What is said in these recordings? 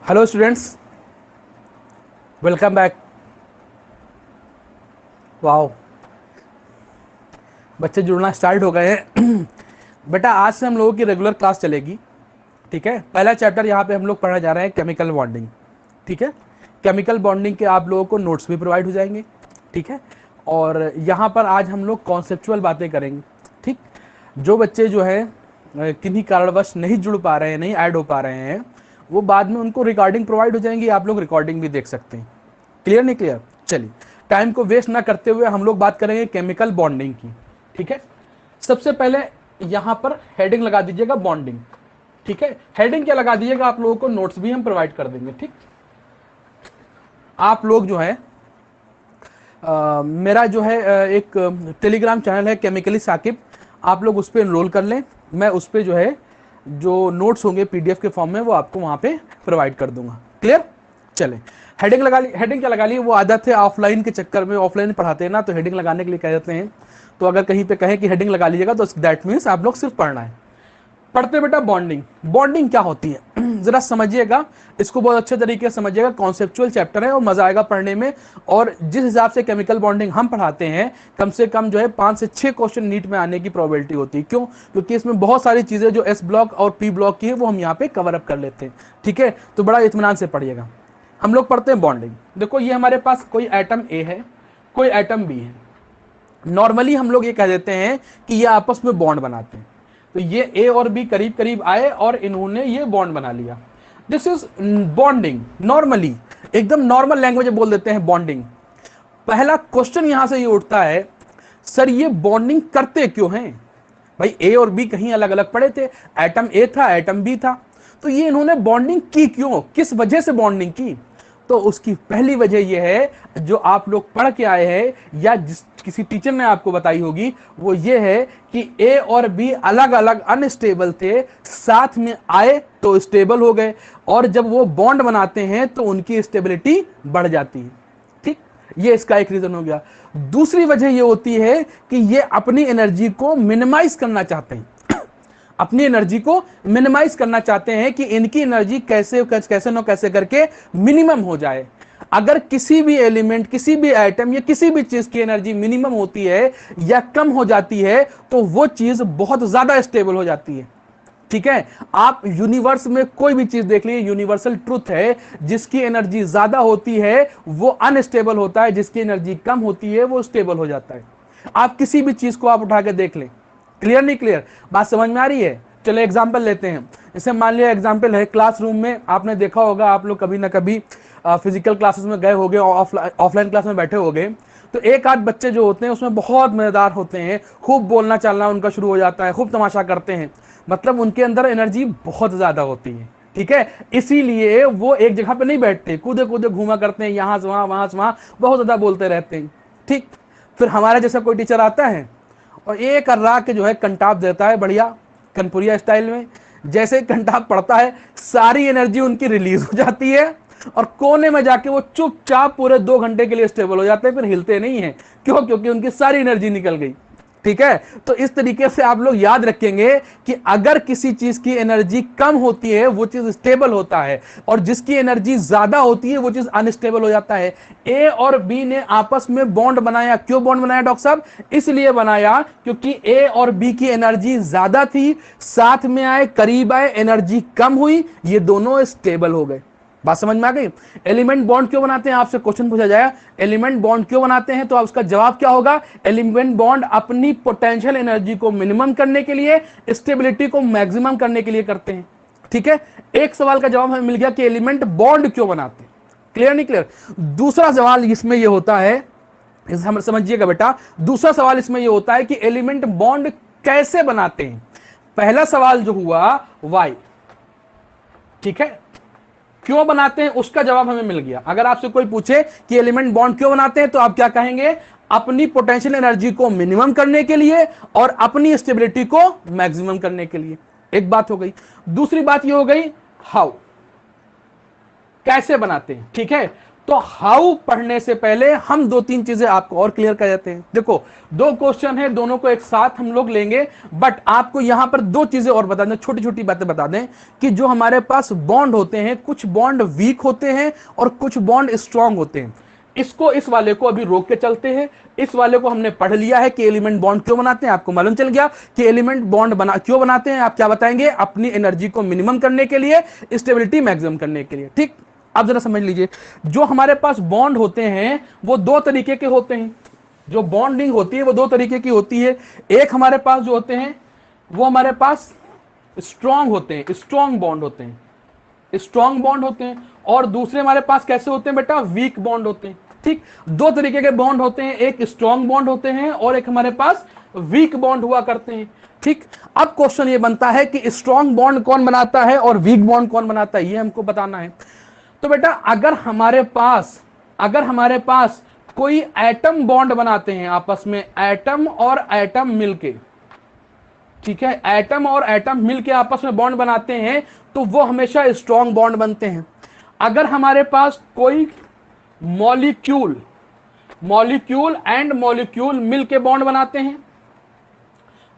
Hello students, welcome back. Wow, बच्चे जुड़ना start हो गए हैं। बेटा आज से हम लोगों की रेगुलर क्लास चलेगी। ठीक है, पहला चैप्टर यहाँ पे हम लोग पढ़ने जा रहे हैं केमिकल बॉन्डिंग। ठीक है, केमिकल बॉन्डिंग के आप लोगों को नोट्स भी प्रोवाइड हो जाएंगे। ठीक है, और यहाँ पर आज हम लोग कॉन्सेप्चुअल बातें करेंगे। ठीक, जो बच्चे जो है किन्हीं कारणवश नहीं जुड़ पा रहे हैं, नहीं ऐड हो पा रहे हैं, वो बाद में उनको रिकॉर्डिंग प्रोवाइड हो जाएंगी, आप लोग रिकॉर्डिंग भी देख सकते हैं। क्लियर नहीं क्लियर? चलिए, टाइम को वेस्ट ना करते हुए हम लोग बात करेंगे केमिकल बॉन्डिंग की। ठीक है, सबसे पहले यहां पर हेडिंग लगा दीजिएगा बॉन्डिंग। ठीक है, हेडिंग क्या लगा दीजिएगा, आप लोगों को नोट्स भी हम प्रोवाइड कर देंगे। ठीक, आप लोग जो है मेरा जो है एक टेलीग्राम चैनल है केमिकली साकिब, आप लोग उस पर एनरोल कर लें। मैं उस पर जो है जो नोट्स होंगे पीडीएफ के फॉर्म में वो आपको वहां पे प्रोवाइड कर दूंगा। क्लियर? चले, हेडिंग लगा ली। हेडिंग क्या लगा ली, वो आदत है ऑफलाइन के चक्कर में, ऑफलाइन पढ़ाते हैं ना तो हेडिंग लगाने के लिए कह देते हैं। तो अगर कहीं पे कहें कि हेडिंग लगा लीजिएगा तो दैट मीन्स आप लोग सिर्फ पढ़ना है। पढ़ते बेटा बॉन्डिंग। बॉन्डिंग क्या होती है जरा समझिएगा, इसको बहुत अच्छे तरीके से समझिएगा। कॉन्सेप्चुअल चैप्टर है और मजा आएगा पढ़ने में। और जिस हिसाब से केमिकल बॉन्डिंग हम पढ़ाते हैं, कम से कम जो है 5 से 6 क्वेश्चन नीट में आने की प्रोबेबिलिटी होती है। क्यों? क्योंकि इसमें बहुत सारी चीजें जो एस ब्लॉक और पी ब्लॉक की है वो हम यहाँ पे कवर अप कर लेते हैं। ठीक है, तो बड़ा इत्मीनान से पढ़िएगा। हम लोग पढ़ते हैं बॉन्डिंग। देखो, ये हमारे पास कोई एटम ए है, कोई एटम बी है। नॉर्मली हम लोग ये कह देते हैं कि ये आपस में बॉन्ड बनाते हैं। तो ये ए और बी करीब करीब आए और इन्होंने ये बॉन्ड बना लिया। This is bonding. नॉर्मली एकदम नॉर्मल लैंग्वेज बोल देते हैं बॉन्डिंग। पहला क्वेश्चन यहां से ये उठता है, सर ये बॉन्डिंग करते क्यों हैं? भाई ए और बी कहीं अलग अलग पड़े थे, एटम ए था एटम बी था, तो ये इन्होंने बॉन्डिंग की क्यों, किस वजह से बॉन्डिंग की? तो उसकी पहली वजह यह है जो आप लोग पढ़ के आए हैं या जिस किसी टीचर ने आपको बताई होगी, वो ये है कि ए और बी अलग अलग अनस्टेबल थे, साथ में आए तो स्टेबल हो गए, और जब वो बॉन्ड बनाते हैं तो उनकी स्टेबिलिटी बढ़ जाती है। ठीक, ये इसका एक रीजन हो गया। दूसरी वजह ये होती है कि ये अपनी एनर्जी को मिनिमाइज करना चाहते हैं। अपनी एनर्जी को मिनिमाइज करना चाहते हैं कि इनकी एनर्जी कैसे कैसे न कैसे करके मिनिमम हो जाए। अगर किसी भी एलिमेंट, किसी भी आइटम या किसी भी चीज की एनर्जी मिनिमम होती है या कम हो जाती है तो वो चीज बहुत ज्यादा स्टेबल हो जाती है। ठीक है, आप यूनिवर्स में कोई भी चीज देख लीजिए, यूनिवर्सल ट्रुथ है, जिसकी एनर्जी ज्यादा होती है वो अनस्टेबल होता है, जिसकी एनर्जी कम होती है वो स्टेबल हो जाता है। आप किसी भी चीज को आप उठा के देख लें। क्लियर नहीं क्लियर? बात समझ में आ रही है? चलो एग्जांपल लेते हैं। जैसे मान लिया एग्जांपल है क्लासरूम में, आपने देखा होगा, आप लोग कभी ना कभी फिजिकल क्लासेस में गए होंगे, ऑफलाइन क्लास में बैठे होंगे, तो एक आध बच्चे जो होते हैं उसमें बहुत मजेदार होते हैं, खूब बोलना चालना उनका शुरू हो जाता है, खूब तमाशा करते हैं, मतलब उनके अंदर एनर्जी बहुत ज्यादा होती है। ठीक है, इसीलिए वो एक जगह पे नहीं बैठते, कूदे कूदे घूमा करते हैं, यहां से वहां वहां से वहां, बहुत ज्यादा बोलते रहते हैं। ठीक, फिर हमारे जैसा कोई टीचर आता है और एक अर्रा के जो है कंटाप देता है, बढ़िया कनपुरिया स्टाइल में। जैसे कंटाप पड़ता है, सारी एनर्जी उनकी रिलीज हो जाती है और कोने में जाके वो चुपचाप पूरे 2 घंटे के लिए स्टेबल हो जाते हैं, फिर हिलते नहीं है। क्यों? क्योंकि उनकी सारी एनर्जी निकल गई। ठीक है, तो इस तरीके से आप लोग याद रखेंगे कि अगर किसी चीज की एनर्जी कम होती है वो चीज स्टेबल होता है, और जिसकी एनर्जी ज्यादा होती है वो चीज अनस्टेबल हो जाता है। ए और बी ने आपस में बॉन्ड बनाया। क्यों बॉन्ड बनाया डॉक्टर साहब? इसलिए बनाया क्योंकि ए और बी की एनर्जी ज्यादा थी, साथ में आए, करीब आए, एनर्जी कम हुई, ये दोनों स्टेबल हो गए। बात समझ में आ गई? एलिमेंट बॉन्ड क्यों बनाते हैं? आपसे क्वेश्चन पूछा जाएगा, एलिमेंट बॉन्ड क्यों बनाते हैं, तो उसका जवाब क्या होगा? एलिमेंट बॉन्ड अपनी पोटेंशियल एनर्जी को मिनिमम करने के लिए, स्टेबिलिटी को मैक्सिमम करने के लिए करते हैं। ठीक है, एक सवाल का जवाब हमें मिल गया कि एलिमेंट बॉन्ड क्यों बनाते हैं। क्लियर नहीं क्लियर? दूसरा सवाल इसमें यह होता है, हम समझिएगा बेटा, दूसरा सवाल इसमें यह होता है कि एलिमेंट बॉन्ड कैसे बनाते हैं। पहला सवाल जो हुआ वाई, ठीक है, क्यों बनाते हैं, उसका जवाब हमें मिल गया। अगर आपसे कोई पूछे कि एलिमेंट बॉन्ड क्यों बनाते हैं तो आप क्या कहेंगे? अपनी पोटेंशियल एनर्जी को मिनिमम करने के लिए और अपनी स्टेबिलिटी को मैक्सिमम करने के लिए। एक बात हो गई। दूसरी बात ये हो गई हाउ, कैसे बनाते हैं। ठीक है, तो हाउ पढ़ने से पहले हम दो तीन चीजें आपको और क्लियर कर देते हैं। देखो, दो क्वेश्चन है, दोनों को एक साथ हम लोग लेंगे, बट आपको यहां पर दो चीजें और बता दें, छोटी छोटी बातें बता दें कि जो हमारे पास बॉन्ड होते हैं, कुछ बॉन्ड वीक होते हैं और कुछ बॉन्ड स्ट्रांग होते हैं। इसको, इस वाले को अभी रोक के चलते हैं। इस वाले को हमने पढ़ लिया है कि एलिमेंट बॉन्ड क्यों बनाते हैं, आपको मालूम चल गया कि एलिमेंट बॉन्ड क्यों बनाते हैं। आप क्या बताएंगे, अपनी एनर्जी को मिनिमम करने के लिए, स्टेबिलिटी मैक्सिमम करने के लिए। ठीक, आप जरा समझ लीजिए, जो हमारे पास बॉन्ड होते हैं वो दो तरीके के होते हैं। जो बॉन्डिंग होती है वो दो तरीके की होती है। एक हमारे पास जो होते हैं वो हमारे पास स्ट्रांग होते हैं, स्ट्रांग बॉन्ड होते हैं, स्ट्रांग बॉन्ड होते हैं। और दूसरे हमारे पास कैसे होते हैं बेटा, वीक बॉन्ड होते हैं। ठीक, दो तरीके के बॉन्ड होते हैं, एक स्ट्रांग बॉन्ड होते हैं और एक हमारे पास वीक बॉन्ड हुआ करते हैं। ठीक, अब क्वेश्चन ये बनता है कि स्ट्रांग बॉन्ड कौन बनाता है और वीक बॉन्ड कौन बनाता है, ये हमको बताना है। तो बेटा अगर हमारे पास कोई एटम बॉन्ड बनाते हैं आपस में, एटम और एटम मिलके, ठीक है, एटम और एटम मिलके आपस में बॉन्ड बनाते हैं तो वो हमेशा स्ट्रांग बॉन्ड बनते हैं। अगर हमारे पास कोई मॉलिक्यूल एंड मॉलिक्यूल मिलके बॉन्ड बनाते हैं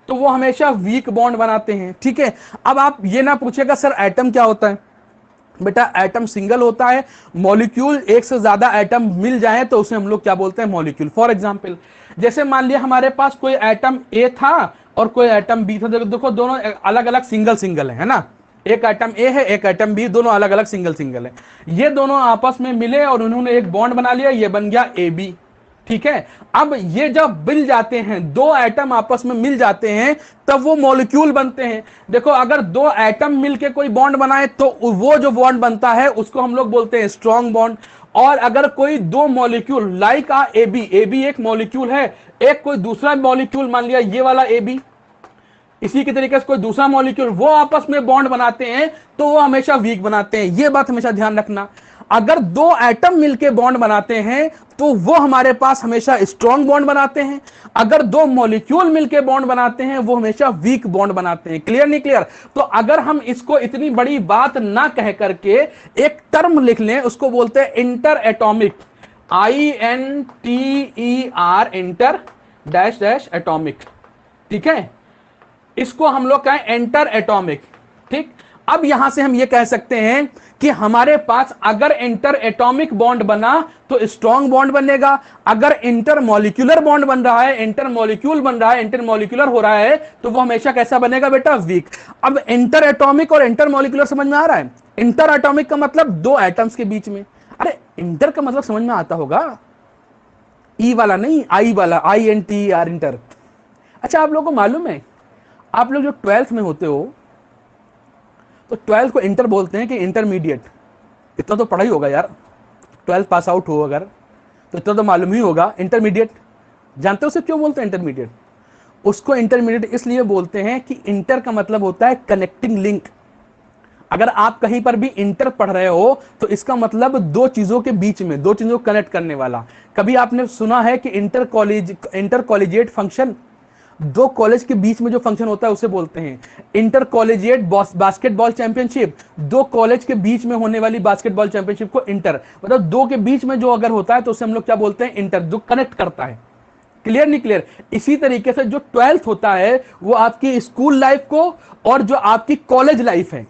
तो वो हमेशा वीक बॉन्ड बनाते हैं। ठीक है, अब आप ये ना पूछेगा सर एटम क्या होता है, बेटा एटम सिंगल होता है, मॉलिक्यूल एक से ज्यादा एटम मिल जाए तो उसे हम लोग क्या बोलते हैं, मॉलिक्यूल। फॉर एग्जांपल, जैसे मान लिया हमारे पास कोई एटम ए था और कोई एटम बी था। देखो दोनों अलग अलग सिंगल है ना, एक एटम ए है, एक एटम बी, दोनों अलग अलग सिंगल है। ये दोनों आपस में मिले और उन्होंने एक बॉन्ड बना लिया, ये बन गया ए बी। ठीक है, अब ये जब मिल जाते हैं, दो एटम आपस में मिल जाते हैं तब वो मॉलिक्यूल बनते हैं। देखो अगर दो एटम मिलके कोई बॉन्ड बनाए तो वो जो बॉन्ड बनता है उसको हम लोग बोलते हैं स्ट्रांग बॉन्ड। और अगर कोई दो मॉलिक्यूल लाइक ए बी एक मॉलिक्यूल है, एक कोई दूसरा मॉलिक्यूल, मान लिया ये वाला ए बी, इसी के तरीके से कोई दूसरा मॉलिक्यूल, वो आपस में बॉन्ड बनाते हैं तो वो हमेशा वीक बनाते हैं। ये बात हमेशा ध्यान रखना। अगर दो एटम मिलके बॉन्ड बनाते हैं तो वो हमारे पास हमेशा स्ट्रांग बॉन्ड बनाते हैं। अगर दो मॉलिक्यूल मिलके बॉन्ड बनाते हैं वो हमेशा वीक बॉन्ड बनाते हैं। क्लियर नहीं क्लियर? तो अगर हम इसको इतनी बड़ी बात ना कह करके एक टर्म लिख लें, उसको बोलते हैं inter atomic, INTER, inter dash dash atomic. ठीक है, इसको हम लोग कहें एंटर एटॉमिक। ठीक, अब यहां से हम ये कह सकते हैं कि हमारे पास अगर इंटर एटॉमिक बॉन्ड बना तो स्ट्रांग बॉन्ड बनेगा। अगर इंटर मॉलिक्यूलर बॉन्ड बन रहा है, इंटर मॉलिक्यूल बन रहा है, इंटर मॉलिक्यूलर हो रहा है, तो वो हमेशा कैसा बनेगा बेटा, वीक। अब इंटर एटॉमिक और इंटर मॉलिक्यूलर समझ में आ रहा है? इंटर एटॉमिक का मतलब दो एटम्स के बीच में। अरे इंटर का मतलब समझ में आता होगा, ई वाला नहीं, आई वाला, INTER, इंटर। अच्छा, आप लोगों को मालूम है, आप लोग जो 12th में होते हो तो 12th को इंटर बोलते हैं कि इंटरमीडिएट? इतना तो पढ़ा ही होगा यार, 12th पास आउट हो अगर तो इतना तो मालूम ही होगा। इंटरमीडिएट जानते हो उसे क्यों बोलते हैं इंटरमीडिएट? उसको इंटरमीडिएट इसलिए बोलते हैं कि इंटर का मतलब होता है कनेक्टिंग लिंक। अगर आप कहीं पर भी इंटर पढ़ रहे हो तो इसका मतलब दो चीजों के बीच में, दो चीजों को कनेक्ट करने वाला। कभी आपने सुना है कि इंटर कॉलेजिएट फंक्शन, दो कॉलेज के बीच में जो फंक्शन होता है उसे बोलते हैं इंटर कॉलेजिएट बास्केटबॉल चैंपियनशिप। दो कॉलेज के बीच में होने वाली बास्केटबॉल चैंपियनशिप को इंटर, मतलब दो के बीच में जो अगर होता है तो उसे हम लोग क्या बोलते हैं, इंटर, जो कनेक्ट करता है। क्लियर नहीं क्लियर? इसी तरीके से जो 12th होता है वो आपकी स्कूल लाइफ को और जो आपकी कॉलेज लाइफ है,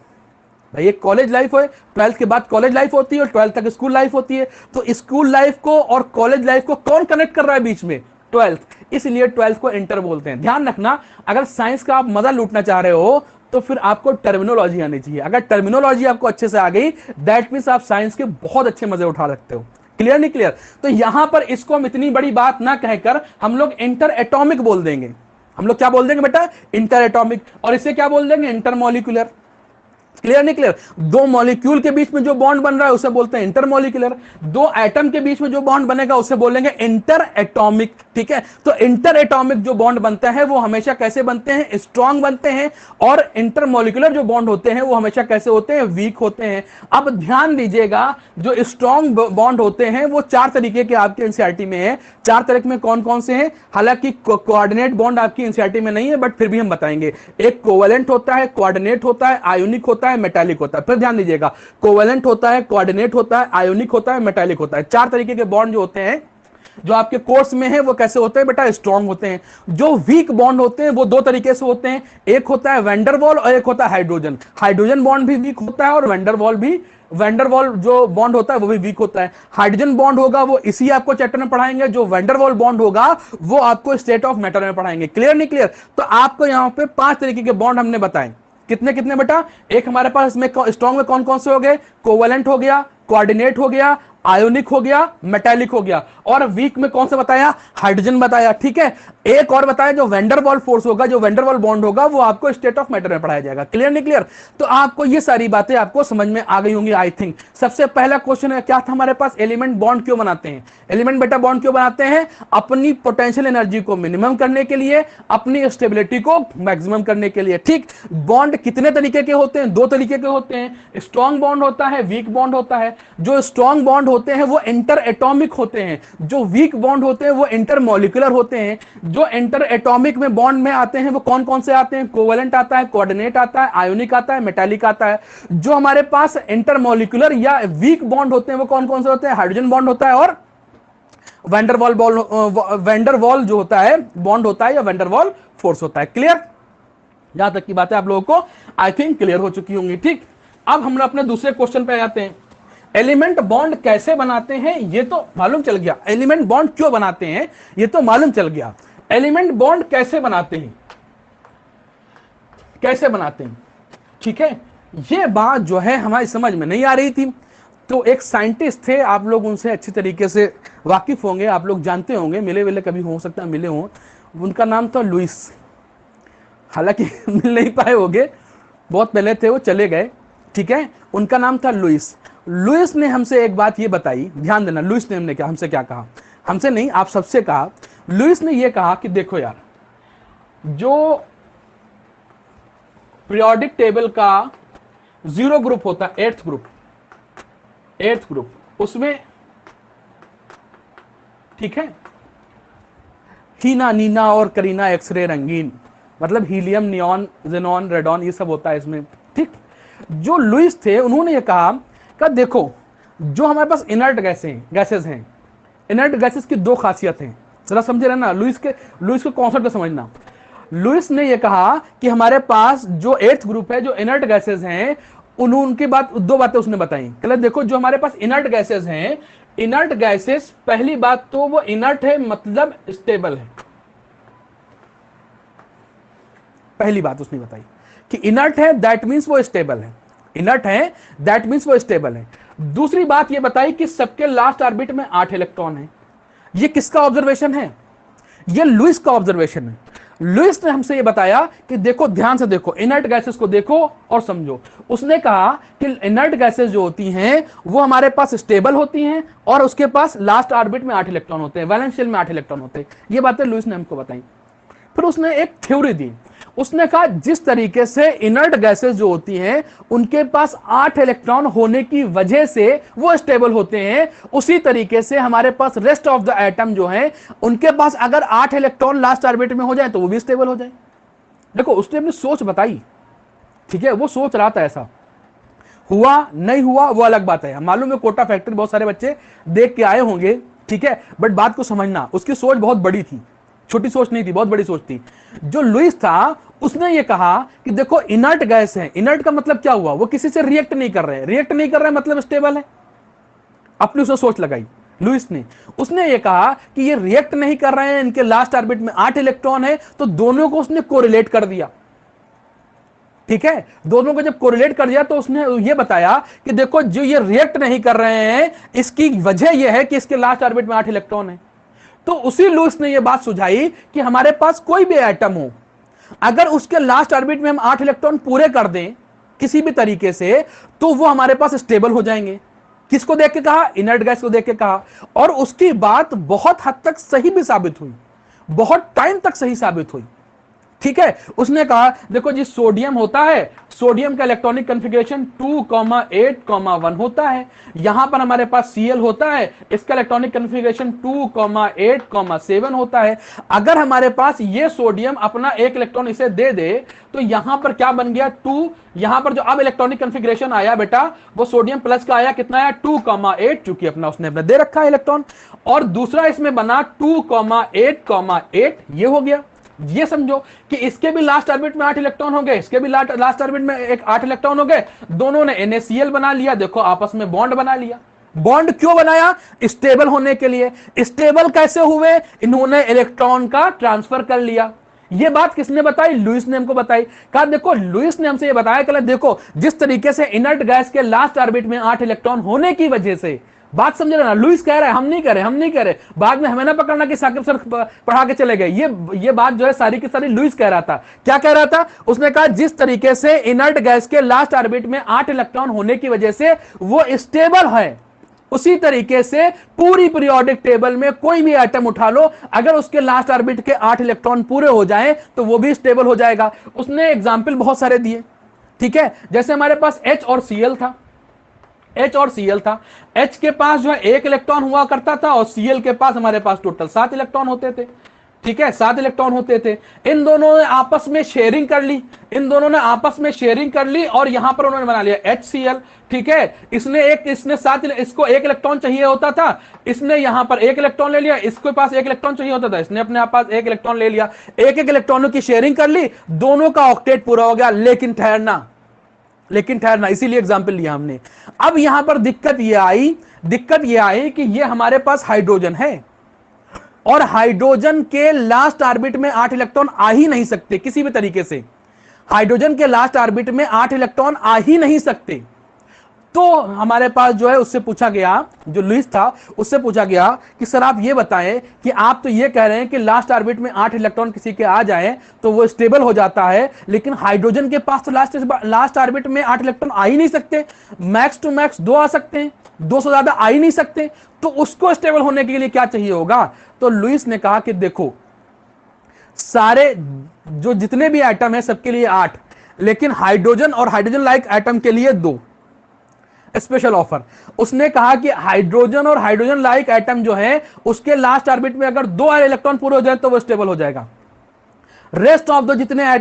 भाई एक कॉलेज लाइफ है, 12th के बाद कॉलेज लाइफ होती है और 12th तक स्कूल लाइफ होती है। तो स्कूल लाइफ को और कॉलेज लाइफ को कौन कनेक्ट कर रहा है बीच में, 12th, इसलिए 12th को इंटर बोलते हैं। ध्यान रखना, अगर साइंस का आप मजा लूटना चाह रहे हो तो फिर आपको टर्मिनोलॉजी आनी चाहिए। अगर टर्मिनोलॉजी आपको अच्छे से आ गई, दैट मींस आप साइंस के बहुत अच्छे मजे उठा सकते हो। क्लियर नहीं क्लियर? तो यहां पर इसको हम इतनी बड़ी बात ना कहकर हम लोग इंटर एटॉमिक बोल देंगे। हम लोग क्या बोल देंगे बेटा, इंटर एटॉमिक। और इसे क्या बोल देंगे, इंटर मॉलिक्यूलर। क्लियर नहीं क्लियर? दो मॉलिक्यूल के बीच में जो बॉन्ड बन रहा है उसे बोलते हैं इंटर मॉलिक्यूलर। दो एटम के बीच में जो बॉन्ड बनेगा उसे बोलेंगे इंटर एटॉमिक। ठीक है, तो इंटर एटॉमिक जो बॉन्ड बनते हैं वो हमेशा कैसे बनते हैं, स्ट्रांग बनते हैं। और इंटर मॉलिक्यूलर जो बॉन्ड होते हैं वो हमेशा कैसे होते हैं, वीक होते हैं। अब ध्यान दीजिएगा, जो स्ट्रांग बॉन्ड होते हैं वो चार तरीके के आपके एनसीईआरटी में है। चार तरीके में कौन कौन से हैं? हालांकि कोऑर्डिनेट बॉन्ड आपकी एनसीईआरटी में नहीं है, बट फिर भी हम बताएंगे। एक कोवेलेंट होता है, कोऑर्डिनेट होता है, आयोनिक होता है, होता है, मेटालिक होता है। फिर ध्यान दीजिएगा, कोवेलेंट होता है, कोऑर्डिनेट होता है, आयोनिक होता है, मेटालिक होता है। चार तरीके के बॉन्ड जो होते हैं जो आपके कोर्स में है वो कैसे होते हैं बेटा, स्ट्रॉन्ग होते हैं। जो वीक बॉन्ड होते हैं वो दो तरीके से होते हैं, एक होता है वैंडरवॉल और एक होता है हाइड्रोजन। हाइड्रोजन बॉन्ड भी वीक होता है और वैंडरवॉल जो बॉन्ड होता है वो भी वीक होता है। हाइड्रोजन बॉन्ड होगा वो इसी आपको चैप्टर में पढ़ाएंगे, जो वैंडरवॉल बॉन्ड होगा वो आपको स्टेट ऑफ मैटर में पढ़ाएंगे। क्लियर नहीं क्लियर? तो आपको यहां पे 5 तरीके के बॉन्ड हमने बताए। कितने कितने बेटा? एक हमारे पास इसमें स्ट्रॉन्ग में कौन कौन से हो गए, कोवेलेंट हो गया, कोऑर्डिनेट हो गया, आयोनिक हो गया, मेटालिक हो गया, और वीक में कौन सा बताया, हाइड्रोजन बताया। ठीक है, एक और बताया जो वैंडरवॉल फोर्स होगा, जो वैंडरवॉल बॉन्ड होगा वो आपको स्टेट ऑफ मैटर में पढ़ाया जाएगा। क्लियर नहीं क्लियर? तो आपको ये सारी बातें आपको समझ में आ गई होंगी आई थिंक। सबसे पहला क्वेश्चन है क्या था हमारे पास, एलिमेंट बॉन्ड क्यों बनाते हैं? एलिमेंट बेटा बॉन्ड क्यों बनाते हैं? अपनी पोटेंशियल एनर्जी को मिनिमम करने के लिए, अपनी स्टेबिलिटी को मैक्सिमम करने के लिए। ठीक, बॉन्ड कितने तरीके के होते हैं? 2 तरीके के होते हैं, स्ट्रॉन्ग बॉन्ड होता है, वीक बॉन्ड होता है। जो स्ट्रॉन्ग बॉन्ड होते हैं वो इंटर एटॉमिक होते हैं, जो वीक बॉन्ड होते हैं वो इंटर मॉलिक्यूलर होते हैं। जो इंटर एटॉमिक में बॉन्ड में आते हैं वो कौन कौन से आते हैं, कोवेलेंट आता है, कोऑर्डिनेट आता है, आयोनिक आता है, मेटालिक आता है। जो हमारे पास इंटर मॉलिक्यूलर या वीक बॉन्ड होते हैं वो कौन कौन से होते हैं, हाइड्रोजन बॉन्ड होता है और वैंडरवॉल जो होता है बॉन्ड होता है या वैंडरवॉल फोर्स होता है। क्लियर? यहां तक की बातें आप लोगों को आई थिंक क्लियर हो चुकी होंगी। ठीक, अब हम अपने दूसरे क्वेश्चन पे आते हैं। एलिमेंट बॉन्ड कैसे बनाते हैं ये तो मालूम चल गया, एलिमेंट बॉन्ड क्यों बनाते हैं ये तो मालूम चल गया। एलिमेंट बॉन्ड कैसे बनाते हैं, कैसे बनाते हैं? ठीक है, ये बात जो है हमारी समझ में नहीं आ रही थी। तो एक साइंटिस्ट थे, आप लोग उनसे अच्छी तरीके से वाकिफ होंगे, आप लोग जानते होंगे, मिले विले कभी हो सकता है मिले हों। उनका नाम था लुईस, हालांकि मिल नहीं पाए होंगे, बहुत पहले थे वो, चले गए। ठीक है, उनका नाम था लुईस। लुईस ने हमसे एक बात ये बताई, ध्यान देना, लुईस ने हमसे क्या कहा, हमसे नहीं आप सबसे कहा। लुईस ने ये कहा कि देखो यार, जो पीरियोडिक टेबल का 0 ग्रुप होता है, 8th ग्रुप, उसमें ठीक है, हीना, नीना और करीना, एक्सरे, रंगीन, मतलब हीलियम, नियॉन, जेनॉन, रेडॉन, ये सब होता है इसमें। ठीक, जो लुईस थे उन्होंने ये कहा कि देखो, जो हमारे पास इनर्ट गैसेस हैं, इनर्ट गैसेस की 2 खासियत हैं, जरा समझे रहना, लुईस के कॉन्सेप्ट को समझना। लुईस ने यह कहा कि हमारे पास जो 8th ग्रुप है, जो इनर्ट गैसेस हैं, उनकी बात 2 बातें उसने बताई। कहते देखो, जो हमारे पास इनर्ट गैसेस हैं, इनर्ट गैसेस, पहली बात तो वो इनर्ट है मतलब स्टेबल है। पहली बात उसने बताई कि इनर्ट है दैट मींस वो स्टेबल है, इनर्ट है दैट मींस वो स्टेबल है। दूसरी बात ये बताई कि सबके लास्ट ऑर्बिट में 8 इलेक्ट्रॉन है। ये किसका ऑब्जर्वेशन है? ये लुईस का ऑब्जर्वेशन है। लुईस ने हमसे ये बताया कि देखो, ध्यान से देखो, इनर्ट गैसेस को देखो और समझो। उसने कहा कि इनर्ट गैसेस जो होती हैं वो हमारे पास स्टेबल होती हैं और उसके पास लास्ट ऑर्बिट में 8 इलेक्ट्रॉन होते हैं, वैलेंस शेल में 8 इलेक्ट्रॉन होते हैं। ये बातें लुईस ने हमको बताई। फिर उसने एक थ्योरी दी, उसने कहा जिस तरीके से इनर्ट गैसेस जो होती हैं उनके पास 8 इलेक्ट्रॉन होने की वजह से वो स्टेबल होते हैं, उसी तरीके से हमारे पास रेस्ट ऑफ द एटम जो है उनके पास अगर 8 इलेक्ट्रॉन लास्ट ऑर्बिट में हो जाए तो वो भी स्टेबल हो जाए। देखो, उसने अपनी सोच बताई, ठीक है, वो सोच रहा था, ऐसा हुआ नहीं हुआ वो अलग बात है। मालूम है कोटा फैक्ट्री बहुत सारे बच्चे देख के आए होंगे, ठीक है, बट बात को समझना, उसकी सोच बहुत बड़ी थी, छोटी सोच नहीं थी, बहुत बड़ी सोच थी। जो लुईस था उसने ये कहा कि देखो, इनर्ट गैस है, इनर्ट का मतलब क्या हुआ, वो किसी से रिएक्ट नहीं कर रहे, रिएक्ट नहीं कर रहे मतलब स्टेबल है। अपनी उसने सोच लगाई लुईस ने, उसने ये कहा कि ये रिएक्ट नहीं कर रहे हैं, इनके लास्ट ऑर्बिट में 8 इलेक्ट्रॉन है, तो दोनों को उसने कोरिलेट कर दिया। ठीक है, दोनों को जब कोरिलेट कर दिया तो उसने ये बताया कि देखो, जो ये रिएक्ट नहीं कर रहे हैं इसकी वजह यह है कि इसके लास्ट ऑर्बिट में 8 इलेक्ट्रॉन है। तो उसी लुईस ने यह बात सुझाई कि हमारे पास कोई भी एटम हो, अगर उसके लास्ट ऑर्बिट में हम 8 इलेक्ट्रॉन पूरे कर दें किसी भी तरीके से, तो वो हमारे पास स्टेबल हो जाएंगे। किसको देख के कहा? इनर्ट गैस को देख के कहा। और उसकी बात बहुत हद तक सही भी साबित हुई, बहुत टाइम तक सही साबित हुई। ठीक है। उसने कहा देखो जी सोडियम होता है, सोडियम का इलेक्ट्रॉनिक कॉन्फ़िगरेशन 2,8,1 होता है। यहां पर हमारे पास Cl होता है, इसका इलेक्ट्रॉनिक कॉन्फ़िगरेशन 2,8,7 होता है। अगर हमारे पास ये सोडियम अपना एक इलेक्ट्रॉन इसे दे दे तो यहां पर क्या बन गया 2, यहां पर जो अब इलेक्ट्रॉनिक कॉन्फ़िगरेशन आया बेटा वो सोडियम प्लस का आया, कितना आया 2,8, चूंकि अपना उसने अपना दे रखा है इलेक्ट्रॉन। और दूसरा इसमें बना 2,8,8, ये हो गया। ये समझो कि इसके भी लास्ट ऑर्बिट में 8 इलेक्ट्रॉन हो गए, इसके भी लास्ट ऑर्बिट में एक 8 इलेक्ट्रॉन हो गए, दोनों ने NaCl बना लिया, देखो आपस में बॉन्ड बना लिया। बॉन्ड क्यों बनाया? स्टेबल होने के लिए। स्टेबल कैसे हुए? इन्होंने इलेक्ट्रॉन का ट्रांसफर कर लिया। ये बात किसने बताई? लुईस ने हमको बताई। कहा देखो लुईस ने हमसे ये बताया कि देखो जिस तरीके से इनर्ट गैस के लास्ट ऑर्बिट में 8 इलेक्ट्रॉन होने की वजह से, बात समझ रहे ना, लुईस कह रहा है, हम नहीं कह रहे, बाद में हमें ना पकड़ना कि साकिब सर पढ़ा के चले गए। ये बात जो है सारी की सारी लुईस कह रहा था। क्या कह रहा था? उसने कहा जिस तरीके से इनर्ट गैस के लास्ट ऑर्बिट में 8 इलेक्ट्रॉन होने की वजह से वो स्टेबल है, उसी तरीके से पूरी पीरियोडिक टेबल में कोई भी एटम उठा लो, अगर उसके लास्ट ऑर्बिट के 8 इलेक्ट्रॉन पूरे हो जाएं तो वो भी स्टेबल हो जाएगा। उसने एग्जाम्पल बहुत सारे दिए, ठीक है। जैसे हमारे पास H और Cl था, H के पास जो है 1 इलेक्ट्रॉन हुआ करता था और Cl के पास हमारे पास टोटल 7 इलेक्ट्रॉन होते थे, ठीक है, 7 इलेक्ट्रॉन होते थे। इन दोनों ने आपस में शेयरिंग कर ली, और यहां पर उन्होंने बना लिया HCl, ठीक है। इसको 1 इलेक्ट्रॉन चाहिए होता था, इसने यहां पर 1 इलेक्ट्रॉन ले लिया, इसके पास 1 इलेक्ट्रॉन चाहिए होता था, इसने अपने पास 1 इलेक्ट्रॉन ले लिया, एक इलेक्ट्रॉनों की शेयरिंग कर ली, दोनों का ऑक्टेट पूरा हो गया। लेकिन ठहरना, इसीलिए एग्जांपल लिया हमने। अब यहां पर दिक्कत यह आई कि ये हमारे पास हाइड्रोजन है, और हाइड्रोजन के लास्ट ऑर्बिट में 8 इलेक्ट्रॉन आ ही नहीं सकते किसी भी तरीके से। हाइड्रोजन के लास्ट ऑर्बिट में 8 इलेक्ट्रॉन आ ही नहीं सकते। तो हमारे पास जो है उससे पूछा गया, जो लुईस था उससे पूछा गया कि सर आप ये बताएं कि आप तो ये कह रहे हैं कि लास्ट ऑर्बिट में 8 इलेक्ट्रॉन किसी के आ जाएं तो वो स्टेबल हो जाता है, लेकिन हाइड्रोजन के पास तो लास्ट ऑर्बिट में 8 इलेक्ट्रॉन आ ही नहीं सकते, मैक्स टू मैक्स 2 आ सकते हैं, 2 से ज्यादा आ ही नहीं सकते, तो उसको स्टेबल होने के लिए क्या चाहिए होगा? तो लुईस ने कहा कि देखो सारे जो जितने भी एटम है सबके लिए 8, लेकिन हाइड्रोजन और हाइड्रोजन लाइक एटम के लिए 2 स्पेशल ऑफर। उसने कहा कि हाइड्रोजन और हाइड्रोजन लाइक एटम जो है उसके लास्ट ऑर्बिट में अगर 2 इलेक्ट्रॉन पूरे हो जाए तो वो स्टेबल हो जाएगा। रेस्ट ऑफ द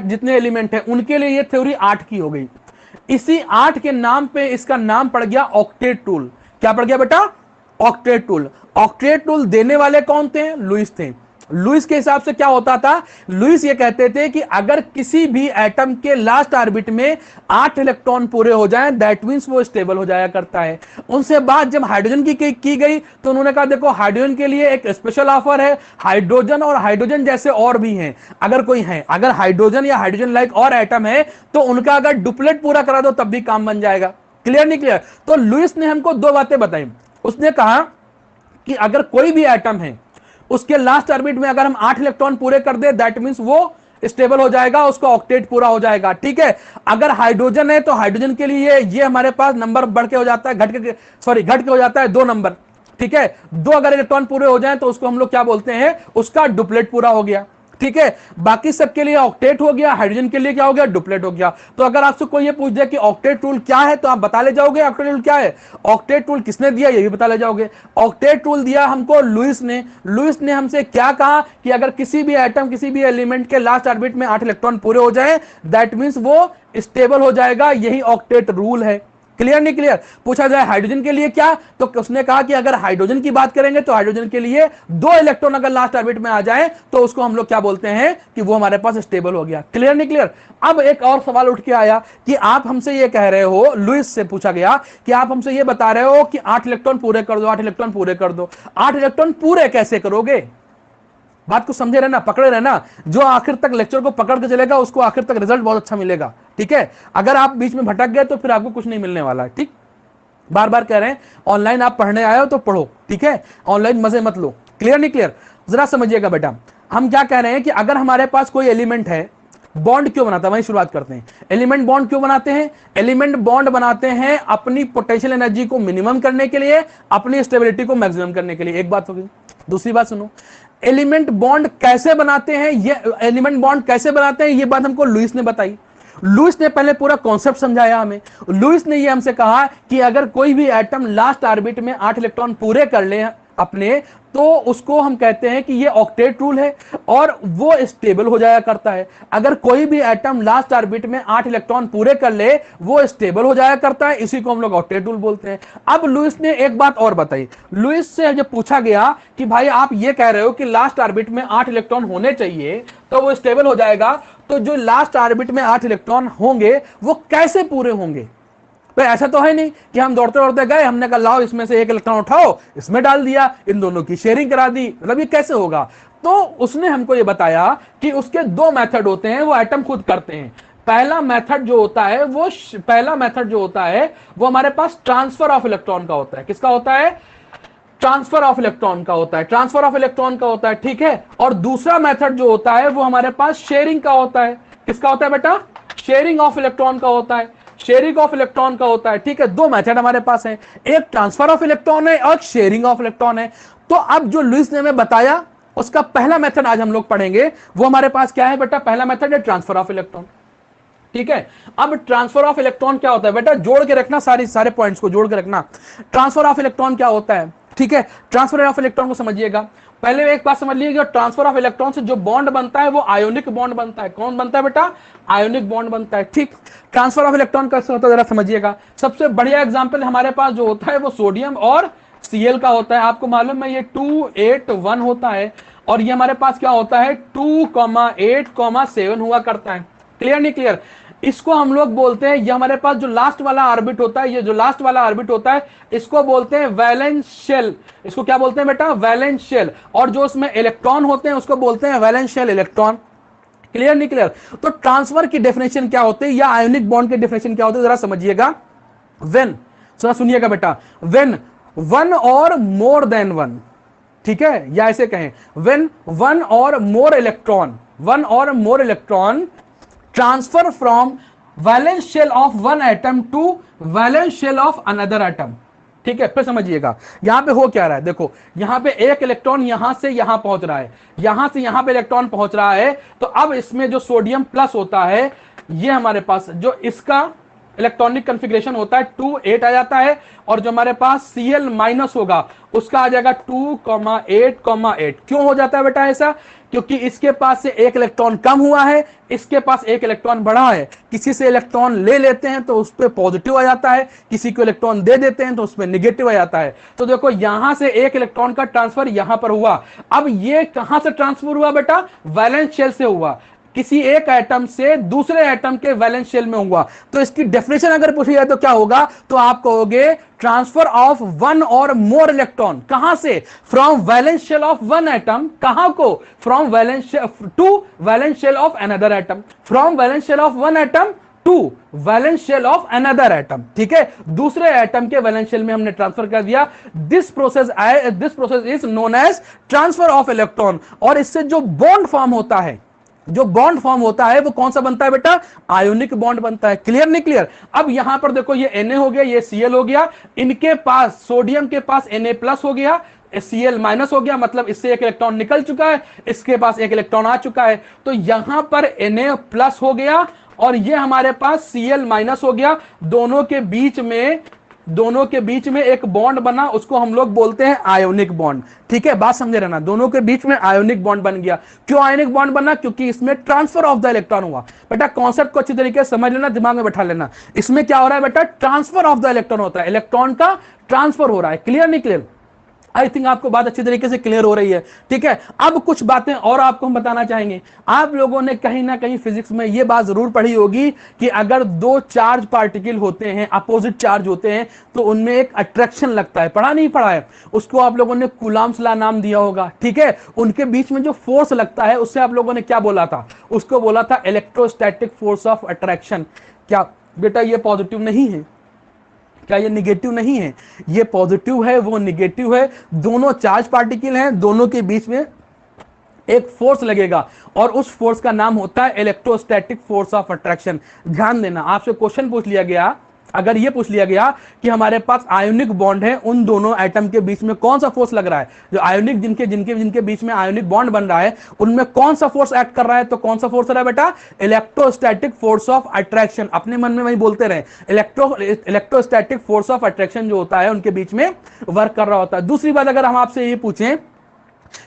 जितने एलिमेंट है उनके लिए ये थ्योरी 8 की हो गई। इसी 8 के नाम पे इसका नाम पड़ गया ऑक्टेट टूल। क्या पड़ गया बेटा? Octet tool. ऑक्टेट टूल देने वाले कौन थे? लुईस थे। लुईस के हिसाब से क्या होता था? लुईस ये कहते थे कि अगर किसी भी एटम के लास्ट ऑर्बिट में 8 इलेक्ट्रॉन पूरे हो जाएं, दैट मींस वो स्टेबल हो जाया करता है। उनसे बात जब हाइड्रोजन की गई तो उन्होंने कहा देखो हाइड्रोजन के लिए एक स्पेशल ऑफर है, हाइड्रोजन और हाइड्रोजन जैसे और भी हैं, अगर कोई है, अगर हाइड्रोजन या हाइड्रोजन लाइक और एटम है तो उनका अगर डुप्लेट पूरा करा दो तब भी काम बन जाएगा। क्लियर नहीं क्लियर? तो लुईस ने हमको 2 बातें बताई। उसने कहा कि अगर कोई भी एटम है उसके लास्ट ऑर्बिट में अगर हम 8 इलेक्ट्रॉन पूरे कर दे दैट मींस वो स्टेबल हो जाएगा, उसका ऑक्टेट पूरा हो जाएगा, ठीक है। अगर हाइड्रोजन है तो हाइड्रोजन के लिए ये हमारे पास नंबर बढ़ के हो जाता है, घट के हो जाता है 2 नंबर, ठीक है। 2 अगर इलेक्ट्रॉन पूरे हो जाएं तो उसको हम लोग क्या बोलते हैं? उसका डुप्लेट पूरा हो गया, ठीक है। बाकी सबके लिए ऑक्टेट हो गया, हाइड्रोजन के लिए क्या हो गया? डुप्लेट हो गया। तो अगर आपसे कोई ये पूछ दे कि ऑक्टेट टूल क्या है तो आप बता ले जाओगे ऑक्टेट टूल क्या है। ऑक्टेट टूल किसने दिया ये भी बता ले जाओगे। ऑक्टेट टूल दिया हमको लुईस ने। लुईस ने हमसे क्या कहा कि अगर किसी भी एटम किसी भी एलिमेंट के लास्ट ऑर्बिट में 8 इलेक्ट्रॉन पूरे हो जाए दैट मींस वो स्टेबल हो जाएगा, यही ऑक्टेट रूल है। क्लियर नहीं क्लियर? पूछा जाए हाइड्रोजन के लिए क्या, तो उसने कहा कि अगर हाइड्रोजन की बात करेंगे तो हाइड्रोजन के लिए 2 इलेक्ट्रॉन अगर लास्ट ऑर्बिट में आ जाए तो उसको हम लोग क्या बोलते हैं कि वो हमारे पास स्टेबल हो गया। क्लियर नहीं क्लियर? अब एक और सवाल उठ के आया कि आप हमसे ये कह रहे हो, लुईस से पूछा गया कि आप हमसे ये बता रहे हो कि 8 इलेक्ट्रॉन पूरे कर दो, 8 इलेक्ट्रॉन पूरे कर दो। 8 इलेक्ट्रॉन पूरे कैसे करोगे? बात को समझे रहना, पकड़े रहना। जो आखिर तक लेक्चर को पकड़ के चलेगा उसको आखिर तक रिजल्ट बहुत अच्छा मिलेगा, ठीक है। अगर आप बीच में भटक गए तो फिर आपको कुछ नहीं मिलने वाला है, ठीक। बार बार कह रहे हैं ऑनलाइन आप पढ़ने आए हो तो पढ़ो, ठीक है, ऑनलाइन मजे मत लो। क्लियर नहीं क्लियर? जरा समझिएगा बेटा, हम क्या कह रहे हैं कि अगर हमारे पास कोई एलिमेंट है, बॉन्ड क्यों बनाता है, वहीं शुरुआत करते हैं। एलिमेंट बॉन्ड क्यों बनाते हैं? एलिमेंट बॉन्ड बनाते हैं अपनी पोटेंशियल एनर्जी को मिनिमम करने के लिए, अपनी स्टेबिलिटी को मैक्सिमम करने के लिए। एक बात होगी। दूसरी बात सुनो, एलिमेंट बॉन्ड कैसे बनाते हैं, ये एलिमेंट बॉन्ड कैसे बनाते हैं, ये बात हमको लुईस ने बताई। लुईस ने पहले पूरा कॉन्सेप्ट समझाया हमें। लुईस ने ये हमसे कहा कि अगर कोई भी एटम लास्ट ऑर्बिट में 8 इलेक्ट्रॉन पूरे कर ले अपने, तो उसको हम कहते हैं कि ये ऑक्टेट रूल है और वो स्टेबल हो जाया करता है। अगर कोई भी एटम लास्ट ऑर्बिट में 8 इलेक्ट्रॉन पूरे कर ले, वो स्टेबल हो जाया करता है, इसी को हम लोग ऑक्टेट रूल बोलते हैं। अब लुईस ने एक बात और बताई। लुईस से जब पूछा गया कि भाई आप ये कह रहे हो कि लास्ट ऑर्बिट में 8 इलेक्ट्रॉन होने चाहिए तो वो स्टेबल हो जाएगा, तो जो लास्ट ऑर्बिट में 8 इलेक्ट्रॉन होंगे वो कैसे पूरे होंगे? तो ऐसा तो है नहीं कि हम दौड़ते दौड़ते गए, हमने कहा लाओ इसमें से एक इलेक्ट्रॉन उठाओ, इसमें डाल दिया, इन दोनों की शेयरिंग करा दी, मतलब ये कैसे होगा? तो उसने हमको ये बताया कि उसके 2 मेथड होते हैं, वो एटम खुद करते हैं। पहला मेथड जो होता है वो हमारे पास ट्रांसफर ऑफ इलेक्ट्रॉन का होता है। किसका होता है? ट्रांसफर ऑफ इलेक्ट्रॉन का होता है, ट्रांसफर ऑफ इलेक्ट्रॉन का होता है, ठीक है। और दूसरा मेथड जो होता है वो हमारे पास शेयरिंग का होता है। किसका होता है बेटा? शेयरिंग ऑफ इलेक्ट्रॉन का होता है, शेयरिंग ऑफ इलेक्ट्रॉन का होता है, ठीक है। 2 मेथड हमारे पास है, एक ट्रांसफर ऑफ इलेक्ट्रॉन है और शेयरिंग ऑफ इलेक्ट्रॉन है। तो अब जो लुईस ने हमें बताया उसका पहला मेथड आज हम लोग पढ़ेंगे। वो हमारे पास क्या है बेटा? पहला मेथड है ट्रांसफर ऑफ इलेक्ट्रॉन, ठीक है। अब ट्रांसफर ऑफ इलेक्ट्रॉन क्या होता है बेटा? जोड़ के रखना, सारे पॉइंट्स को जोड़ के रखना। ट्रांसफर ऑफ इलेक्ट्रॉन क्या होता है, ठीक है। ट्रांसफर ऑफ इलेक्ट्रॉन को समझिएगा। पहले एक बात समझ लीजिए, ट्रांसफर ऑफ इलेक्ट्रॉन से जो बॉन्ड बनता है वो आयोनिक बॉन्ड बनता है। कौन बनता है बेटा? आयोनिक बॉन्ड बनता है, ठीक। ट्रांसफर ऑफ इलेक्ट्रॉन कैसे होता है जरा समझिएगा। सबसे बढ़िया एग्जांपल हमारे पास जो होता है वो सोडियम और Cl का होता है। आपको मालूम है ये 281 होता है और ये हमारे पास क्या होता है? 2,8,7 हुआ करता है। क्लियर नहीं क्लियर? इसको हम लोग बोलते हैं, ये हमारे पास जो लास्ट वाला ऑर्बिट होता है, ये जो लास्ट वाला ऑर्बिट होता है इसको बोलते हैं वैलेंस शेल। इसको क्या बोलते हैं बेटा? Valence shell. और जो उसमें इलेक्ट्रॉन होते हैं उसको बोलते हैं वैलेंस शेल इलेक्ट्रॉन। क्लियर नहीं क्लियर? तो ट्रांसफर की डेफिनेशन क्या होती है या आयोनिक बॉन्ड की डेफिनेशन क्या होती है जरा समझिएगा। व्हेन, सुनिएगा बेटा, व्हेन 1 और मोर देन 1, ठीक है, या ऐसे कहें when 1 or more electron transfer from valence shell of one atom to valence shell of another atom, ठीक है। फिर समझिएगा यहां पे हो क्या रहा है, देखो यहां पे एक इलेक्ट्रॉन यहां से यहां पहुंच रहा है, यहां से यहां पे इलेक्ट्रॉन पहुंच रहा है। तो अब इसमें जो सोडियम प्लस होता है, ये हमारे पास जो इसका इलेक्ट्रॉनिक कॉन्फ़िगरेशन होता है 2,8 आ जाता है, और जो हमारे पास Cl माइनस होगा उसका आ जाएगा 2,8,8। क्यों हो जाता है बेटा ऐसा? क्योंकि इसके पास से एक इलेक्ट्रॉन कम हुआ है, इसके पास एक इलेक्ट्रॉन बढ़ा है। किसी से इलेक्ट्रॉन ले लेते हैं तो उस पर पॉजिटिव आ जाता है, किसी को इलेक्ट्रॉन दे देते हैं तो उसमें निगेटिव आ जाता है। तो देखो यहां से एक इलेक्ट्रॉन का ट्रांसफर यहां पर हुआ। अब ये कहां से ट्रांसफर हुआ बेटा? वैलेंस शेल से हुआ, किसी एक एटम से दूसरे एटम के वैलेंस शेल में हुआ। तो इसकी डेफिनेशन अगर पूछी जाए तो क्या होगा? तो आप कहोगे transfer of 1 or more electron. कहां से? From valence shell of one atom. कहां को? From valence to valence shell of another atom. From valence shell of one atom to valence shell of another atom, ठीक है। दूसरे atom के valence shell में हमने ट्रांसफर कर दिया। This process is known as transfer of electron. और इससे जो बॉन्ड फॉर्म होता है, जो बॉन्ड फॉर्म होता है वो कौन सा बनता है बेटा? आयोनिक बॉन्ड बनता है। क्लियर नहीं क्लियर? अब यहां पर देखो ये Na हो गया, ये Cl हो गया, इनके पास सोडियम के पास Na प्लस हो गया, Cl माइनस हो गया, मतलब इससे एक इलेक्ट्रॉन निकल चुका है, इसके पास एक इलेक्ट्रॉन आ चुका है। तो यहां पर Na प्लस हो गया और ये हमारे पास Cl माइनस हो गया। दोनों के बीच में एक बॉन्ड बना, उसको हम लोग बोलते हैं आयोनिक बॉन्ड, ठीक है। बात समझे रहना, दोनों के बीच में आयोनिक बॉन्ड बन गया। क्यों आयोनिक बॉन्ड बना? क्योंकि इसमें ट्रांसफर ऑफ द इलेक्ट्रॉन हुआ। बेटा कॉन्सेप्ट को अच्छी तरीके से समझ लेना, दिमाग में बैठा लेना। इसमें क्या हो रहा है बेटा? ट्रांसफर ऑफ द इलेक्ट्रॉन होता है, इलेक्ट्रॉन का ट्रांसफर हो रहा है। क्लियर नहीं क्लियर? आई थिंक आपको बात अच्छी तरीके से क्लियर हो रही है, ठीक है। अब कुछ बातें और आपको हम बताना चाहेंगे। आप लोगों ने कहीं ना कहीं फिजिक्स में यह बात जरूर पढ़ी होगी कि अगर 2 चार्ज पार्टिकल होते हैं, अपोजिट चार्ज होते हैं, तो उनमें एक अट्रैक्शन लगता है। पढ़ा नहीं पढ़ा है? उसको आप लोगों ने कूलम्ब्स लॉ नाम दिया होगा, ठीक है। उनके बीच में जो फोर्स लगता है उससे आप लोगों ने क्या बोला था? उसको बोला था इलेक्ट्रोस्टैटिक फोर्स ऑफ अट्रैक्शन। क्या बेटा ये पॉजिटिव नहीं है? क्या ये निगेटिव नहीं है? ये पॉजिटिव है, वो निगेटिव है, दोनों चार्ज पार्टिकल हैं, दोनों के बीच में एक फोर्स लगेगा और उस फोर्स का नाम होता है इलेक्ट्रोस्टैटिक फोर्स ऑफ अट्रैक्शन। ध्यान देना, आपसे क्वेश्चन पूछ लिया गया अगर ये पूछ लिया गया कि हमारे पास आयोनिक बॉन्ड है, उन दोनों एटम के बीच में कौन सा फोर्स लग रहा है, जो आयोनिक जिनके जिनके जिनके बीच में आयोनिक बॉन्ड बन रहा है उनमें कौन सा फोर्स एक्ट कर रहा है, तो कौन सा फोर्स रहा है बेटा, इलेक्ट्रोस्टैटिक फोर्स ऑफ अट्रैक्शन। अपने मन में वही बोलते रहे, इलेक्ट्रोस्टैटिक फोर्स ऑफ अट्रैक्शन जो होता है उनके बीच में वर्क कर रहा होता है। दूसरी बात, अगर हम आपसे ये पूछें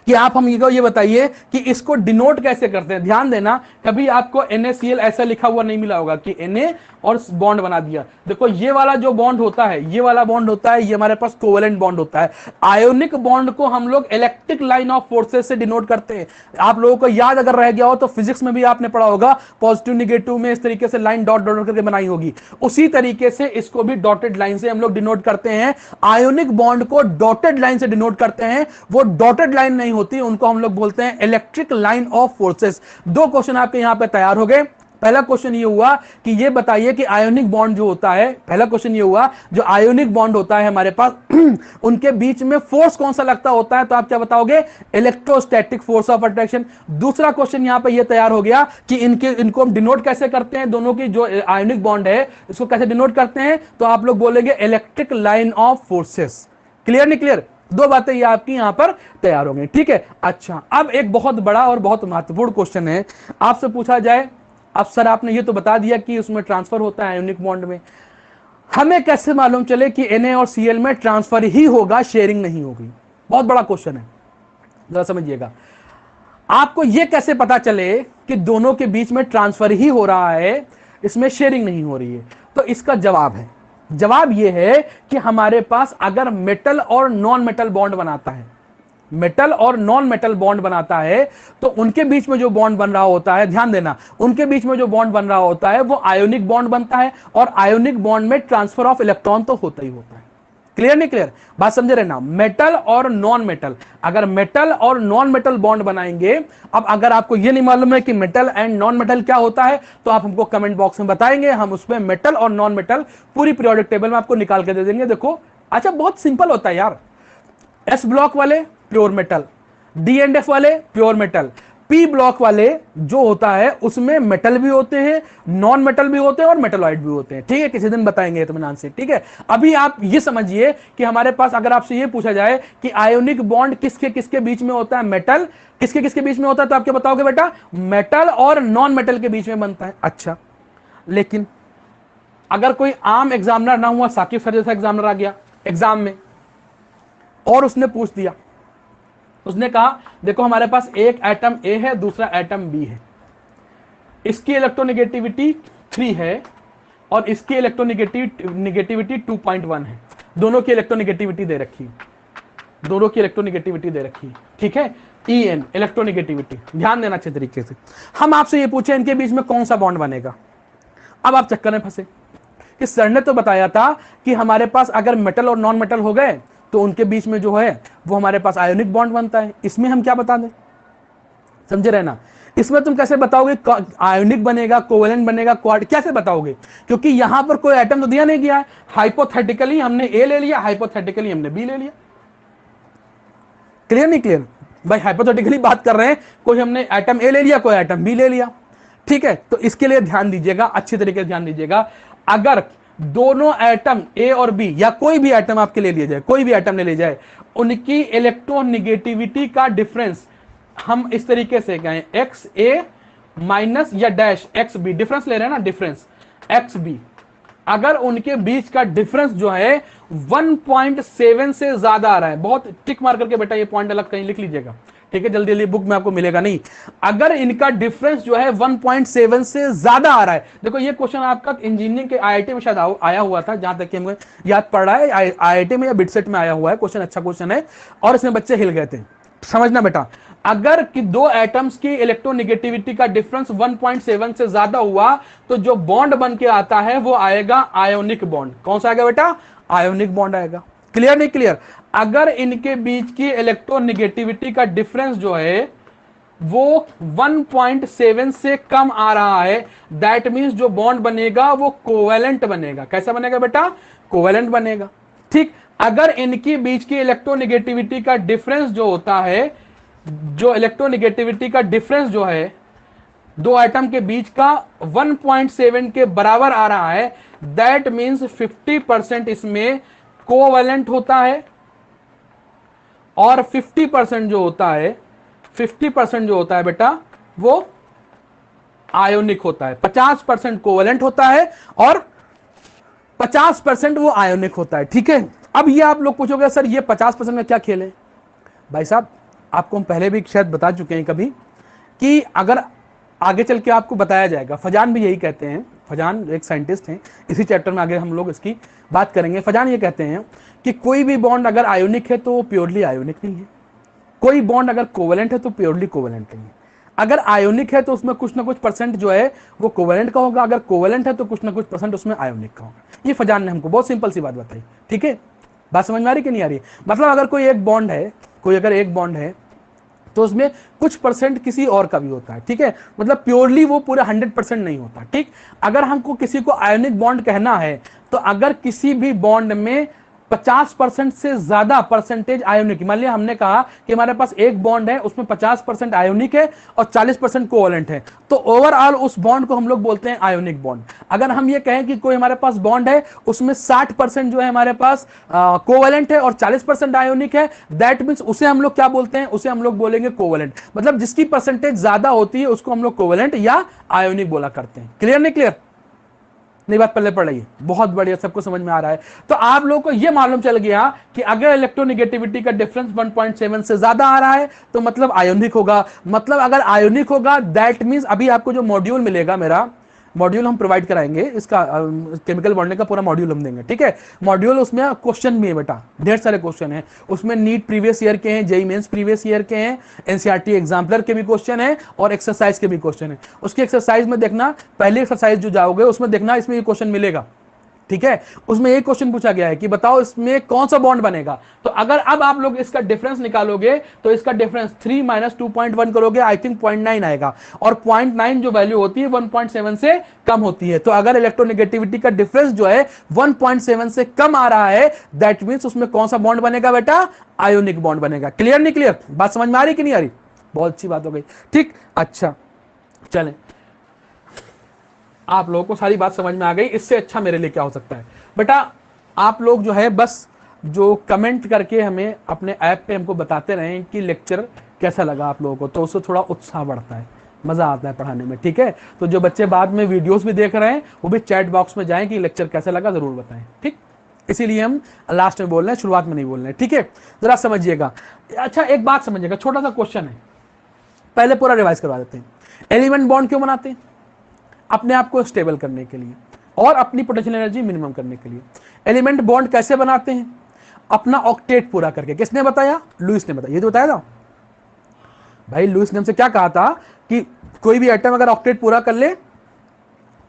कि आप हम ये बताइए कि इसको डिनोट कैसे करते हैं, ध्यान देना, कभी आपको NaCl ऐसा लिखा हुआ नहीं मिला होगा कि Na और बॉन्ड बना दिया। देखो ये वाला जो बॉन्ड होता है, ये वाला बॉन्ड होता है, ये हमारे पास कोवेलेंट बॉन्ड होता है। आयोनिक बॉन्ड को हम लोग इलेक्ट्रिक लाइन ऑफ फोर्सेस से डिनोट करते हैं। आप लोगों को याद अगर रह गया हो तो फिजिक्स में भी आपने पढ़ा होगा, पॉजिटिव निगेटिव में इस तरीके से लाइन डॉट डॉट करके बनाई होगी, उसी तरीके से इसको भी डॉटेड लाइन से हम लोग डिनोट करते हैं। आयोनिक बॉन्ड को डॉटेड लाइन से डिनोट करते हैं, वो डॉटेड लाइन नहीं होती, उनको हम लोग बोलते हैं इलेक्ट्रिक लाइन ऑफ फोर्सेस। दो क्वेश्चन आपके यहां पे तैयार हो गए। पहला क्वेश्चन ये हुआ कि ये बताइए कि आयोनिक बॉन्ड जो होता है, पहला क्वेश्चन ये हुआ जो आयोनिक बॉन्ड होता है हमारे पास उनके बीच में फोर्स कौन सा लगता होता है, तो आप क्या बताओगे, इलेक्ट्रोस्टैटिक फोर्स ऑफ अट्रैक्शन। दूसरा क्वेश्चन यहां पे ये तैयार हो गया कि इनको हम डिनोट कैसे करते हैं, दोनों की जो आयोनिक बॉन्ड है इसको कैसे डिनोट करते हैं, तो आप लोग बोलेंगे electric line of forces. Clear नहीं क्लियर? दो बातें ये आपकी यहां पर तैयार हो गई, ठीक है। अच्छा, अब एक बहुत बड़ा और बहुत महत्वपूर्ण क्वेश्चन है, आपसे पूछा जाए, अब सर आपने ये तो बता दिया कि उसमें ट्रांसफर होता है आयोनिक बॉन्ड में, हमें कैसे मालूम चले कि Na और Cl में ट्रांसफर ही होगा, शेयरिंग नहीं होगी? बहुत बड़ा क्वेश्चन है, जरा समझिएगा। आपको यह कैसे पता चले कि दोनों के बीच में ट्रांसफर ही हो रहा है, इसमें शेयरिंग नहीं हो रही है? तो इसका जवाब है, जवाब यह है कि हमारे पास अगर मेटल और नॉन मेटल बॉन्ड बनाता है, मेटल और नॉन मेटल बॉन्ड बनाता है, तो उनके बीच में जो बॉन्ड बन रहा होता है, ध्यान देना, उनके बीच में जो बॉन्ड बन रहा होता है वो आयोनिक बॉन्ड बनता है, और आयोनिक बॉन्ड में ट्रांसफर ऑफ इलेक्ट्रॉन तो होता ही होता है। क्लियर नहीं क्लियर? बात समझे रहना, मेटल और नॉन मेटल, अगर मेटल और नॉन मेटल बॉन्ड बनाएंगे, अब अगर आपको यह नहीं मालूम है कि मेटल एंड नॉन मेटल क्या होता है, तो आप हमको कमेंट बॉक्स में बताएंगे, हम उसमें मेटल और नॉन मेटल पूरी पीरियोडिक टेबल में आपको निकाल के दे देंगे। देखो, अच्छा बहुत सिंपल होता है यार, एस ब्लॉक वाले pure metal, D and F वाले प्योर मेटल, पी ब्लॉक वाले जो होता है उसमें मेटल भी होते हैं, नॉन मेटल भी होते हैं और मेटलॉइड भी होते हैं, ठीक है। किसी दिन बताएंगे इत्मीनान से, ठीक है। अभी आप ये समझिए कि हमारे पास अगर आपसे ये पूछा जाए कि आयोनिक बॉन्ड किसके किसके बीच में होता है, मेटल किसके किसके बीच में होता है, तो आप क्या बताओगे बेटा, मेटल और नॉन मेटल के बीच में बनता है। अच्छा, लेकिन अगर कोई आम एग्जामिनर ना हुआ, साकिब सर जैसा एग्जामिनर आ गया एग्जाम में और उसने पूछ दिया, उसने कहा देखो हमारे पास एक एटम ए है, दूसरा एटम बी है, इसकी इलेक्ट्रोनेगेटिविटी 3 है और इसकी इलेक्ट्रोनेगेटिविटी 2.1 है, दोनों की इलेक्ट्रोनेगेटिविटी दे रखी है, दोनों की इलेक्ट्रोनेगेटिविटी दे रखी है, ठीक है, En इलेक्ट्रोनेगेटिविटी। ध्यान देना अच्छे तरीके से, हम आपसे ये पूछे इनके बीच में कौन सा बॉन्ड बनेगा। अब आप चक्कर में फंसे कि सर ने तो बताया था कि हमारे पास अगर मेटल और नॉन मेटल हो गए तो उनके बीच में जो है वो हमारे पास आयोनिक बॉन्ड बनता है, इसमें हम क्या बता दें, समझे रहना, इसमें तुम कैसे बताओगे आयोनिक बनेगा, कोवेलेंट बनेगा, क्वाड कैसे बताओगे, क्योंकि यहां पर कोई एटम तो दिया नहीं गया है, हाइपोथेटिकली हमने ए ले लिया, हाइपोथेटिकली हमने बी ले लिया। क्लियर नहीं क्लियर भाई? हाइपोथेटिकली बात कर रहे हैं, कोई हमने एटम ए ले लिया, कोई एटम बी ले लिया, ठीक है। तो इसके लिए ध्यान दीजिएगा, अच्छी तरीके से ध्यान दीजिएगा, अगर दोनों एटम ए और बी या कोई भी एटम आपके ले लिया जाए, कोई भी एटम ले लिया जाए, उनकी इलेक्ट्रोनेगेटिविटी का डिफरेंस हम इस तरीके से कहें एक्स ए माइनस या डैश एक्स बी, डिफरेंस ले रहे हैं ना, डिफरेंस एक्स बी, अगर उनके बीच का डिफरेंस जो है 1.7 से ज्यादा आ रहा है, बहुत टिक मार करके बेटा ये पॉइंट अलग कहीं लिख लीजिएगा, ठीक है, जल्दी जल्दी बुक में आपको मिलेगा नहीं, अगर इनका डिफरेंस जो है 1.7 से ज्यादा आ रहा है। देखो ये क्वेश्चन आपका इंजीनियरिंग के आईआईटी में शायद आया हुआ था, जहां तक कि हमको याद पड़ रहा है, आईआईटी में या बिटसेट में आया हुआ है क्वेश्चन, अच्छा क्वेश्चन है और इसमें बच्चे हिल गए थे। समझना बेटा, अगर कि दो एटम्स की इलेक्ट्रोनेगेटिविटी का डिफरेंस 1.7 से ज्यादा हुआ तो जो बॉन्ड बन के आता है वो आएगा आयोनिक बॉन्ड। कौन सा आएगा बेटा? आयोनिक बॉन्ड आएगा। क्लियर नहीं क्लियर? अगर इनके बीच की इलेक्ट्रोनेगेटिविटी का डिफरेंस जो है वो 1.7 से कम आ रहा है, दैट मींस जो बॉन्ड बनेगा वो कोवेलेंट बनेगा। कैसा बनेगा बेटा? कोवेलेंट बनेगा। ठीक, अगर इनकी बीच की इलेक्ट्रोनेगेटिविटी का डिफरेंस जो होता है, जो इलेक्ट्रोनेगेटिविटी का डिफरेंस जो है दो एटम के बीच का 1.7 के बराबर आ रहा है, दैट मीन्स 50% इसमें कोवैलेंट होता है और 50% जो होता है, 50% जो होता है बेटा वो आयोनिक होता है। 50% कोवैलेंट होता है और 50% वो आयोनिक होता है। ठीक है, अब ये आप लोग पूछोगे सर ये 50% में क्या खेल है? भाई साहब आपको हम पहले भी शायद बता चुके हैं कभी कि अगर आगे चल के आपको बताया जाएगा, फजान भी यही कहते हैं, फजान एक साइंटिस्ट हैं, इसी चैप्टर में आगे हम लोग इसकी बात करेंगे। फजान ये कहते हैं कि कोई भी बॉन्ड अगर आयोनिक है तो वो प्योरली आयोनिक नहीं है, कोई बॉन्ड अगर कोवैलेंट है तो प्योरली कोवैलेंट नहीं है। अगर आयोनिक है तो उसमें कुछ ना कुछ परसेंट जो है वो कोवैलेंट का होगा, अगर कोवैलेंट है तो कुछ ना कुछ परसेंट उसमें आयोनिक का होगा। ये फजान ने हमको बहुत सिंपल सी बात बताई। ठीक है, बात समझ में आ रही कि नहीं आ रही? मतलब अगर कोई एक बॉन्ड है, कोई अगर एक बॉन्ड है तो उसमें कुछ परसेंट किसी और का भी होता है। ठीक है, मतलब प्योरली वो पूरा 100% नहीं होता। ठीक, अगर हमको किसी को आयोनिक बॉन्ड कहना है तो अगर किसी भी बॉन्ड में 50% से ज्यादा परसेंटेज आयोनिक, मान लिया हमने कहा कि हमारे पास एक बॉन्ड है उसमें 50% आयोनिक है और 40% कोवैलेंट है, तो ओवरऑल उस बॉन्ड को हम लोग बोलते हैं आयोनिक बॉन्ड। अगर हम ये कहें कि कोई हमारे पास बॉन्ड है उसमें 60% जो है हमारे पास कोवैलेंट है और 40% आयोनिक है, दैट मींस उसे हम लोग क्या बोलते हैं? उसे हम लोग बोलेंगे कोवैलेंट। मतलब जिसकी परसेंटेज ज्यादा होती है उसको हम लोग कोवैलेंट या आयोनिक बोला करते हैं। क्लियर नहीं क्लियर? नहीं, बात पहले पढ़ रही है, बहुत बढ़िया, सबको समझ में आ रहा है। तो आप लोगों को यह मालूम चल गया कि अगर इलेक्ट्रोनेगेटिविटी का डिफरेंस 1.7 से ज्यादा आ रहा है तो मतलब आयोनिक होगा। मतलब अगर आयोनिक होगा दैट मींस, अभी आपको जो मॉड्यूल मिलेगा, मेरा मॉड्यूल हम प्रोवाइड कराएंगे, इसका केमिकल बॉन्डिंग का पूरा मॉड्यूल हम देंगे। ठीक है, मॉड्यूल उसमें क्वेश्चन भी है बेटा, ढेर सारे क्वेश्चन हैं उसमें, नीट प्रीवियस ईयर के हैं, जेईई मेंस प्रीवियस ईयर के हैं, एनसीईआरटी एग्जाम्पलर के भी क्वेश्चन है और एक्सरसाइज के भी क्वेश्चन है। उसकी एक्सरसाइज में देखना, पहली एक्सरसाइज जो जाओगे उसमें देखना इसमें ये क्वेश्चन मिलेगा। ठीक है, उसमें एक क्वेश्चन पूछा गया है कि बताओ इसमें कौन सा बॉन्ड बनेगा। तो अगर अब आप लोग इसका डिफरेंस निकालोगे तो इसका डिफरेंस 3 माइनस 2.1 करोगे, आई थिंक 0.9 आएगा, और 0.9 जो वैल्यू होती है 1.7 से कम होती है। तो अगर इलेक्ट्रोनेगेटिविटी का डिफरेंस जो है 1.7 से कम आ रहा है, दैट मींस उसमें कौन सा बॉन्ड बनेगा बेटा? आयोनिक बॉन्ड बनेगा। क्लियर नहीं क्लियर? बात समझ में आ रही कि नहीं आ रही? बहुत अच्छी बात हो गई। ठीक, अच्छा चलें, आप लोगों को सारी बात समझ में आ गई। इससे अच्छा मेरे लिए क्या हो सकता है बेटा? आप लोग जो है बस जो कमेंट करके हमें अपने ऐप पे हमको बताते रहें कि लेक्चर कैसा लगा आप लोगों को, तो उससे थोड़ा उत्साह बढ़ता है, मजा आता है पढ़ाने में। ठीक है, तो जो बच्चे बाद में वीडियोस भी देख रहे हैं वो भी चैट बॉक्स में जाएं कि लेक्चर कैसा लगा, जरूर बताएं। ठीक, इसीलिए हम लास्ट में बोल रहे हैं, शुरुआत में नहीं बोल रहे हैं। ठीक है, जरा समझिएगा। अच्छा एक बात समझिएगा, छोटा सा क्वेश्चन है, पहले पूरा रिवाइज करवा देते हैं। एलिमेंट बॉन्ड क्यों बनाते हैं? अपने आप को स्टेबल करने के लिए और अपनी पोटेंशियल एनर्जी मिनिमम करने के लिए। एलिमेंट बॉन्ड कैसे बनाते हैं? अपना ऑक्टेट पूरा करके। किसने बताया? लुईस ने बताया। ये तो बताया था भाई, लुईस ने हमसे क्या कहा था कि कोई भी एटम अगर ऑक्टेट पूरा कर ले